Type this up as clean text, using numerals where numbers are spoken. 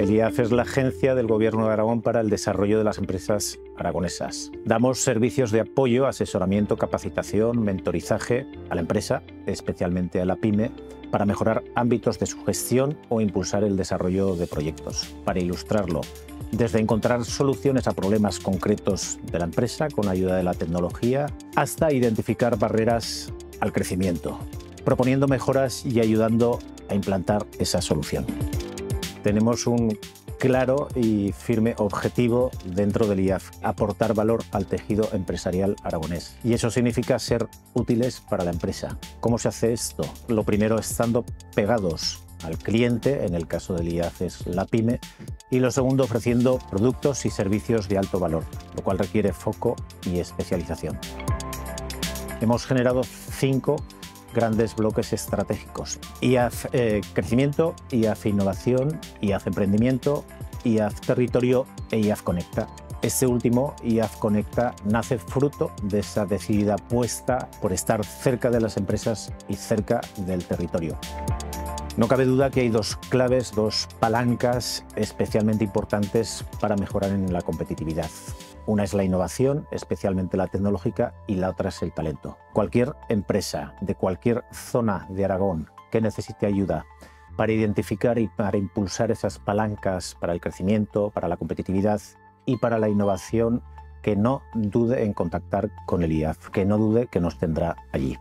El IAF es la agencia del Gobierno de Aragón para el desarrollo de las empresas aragonesas. Damos servicios de apoyo, asesoramiento, capacitación, mentorizaje a la empresa, especialmente a la PYME, para mejorar ámbitos de su gestión o impulsar el desarrollo de proyectos. Para ilustrarlo, desde encontrar soluciones a problemas concretos de la empresa con ayuda de la tecnología, hasta identificar barreras al crecimiento, proponiendo mejoras y ayudando a implantar esa solución. Tenemos un claro y firme objetivo dentro del IAF: aportar valor al tejido empresarial aragonés. Y eso significa ser útiles para la empresa. ¿Cómo se hace esto? Lo primero, estando pegados al cliente, en el caso del IAF es la PYME, y lo segundo, ofreciendo productos y servicios de alto valor, lo cual requiere foco y especialización. Hemos generado 5 grandes bloques estratégicos: IAF Crecimiento, IAF Innovación, IAF Emprendimiento, IAF Territorio e IAF Conecta. Este último, IAF Conecta, nace fruto de esa decidida apuesta por estar cerca de las empresas y cerca del territorio. No cabe duda que hay 2 claves, 2 palancas especialmente importantes para mejorar en la competitividad. Una es la innovación, especialmente la tecnológica, y la otra es el talento. Cualquier empresa de cualquier zona de Aragón que necesite ayuda para identificar y para impulsar esas palancas para el crecimiento, para la competitividad y para la innovación, que no dude en contactar con el IAF, que no dude que nos tendrá allí.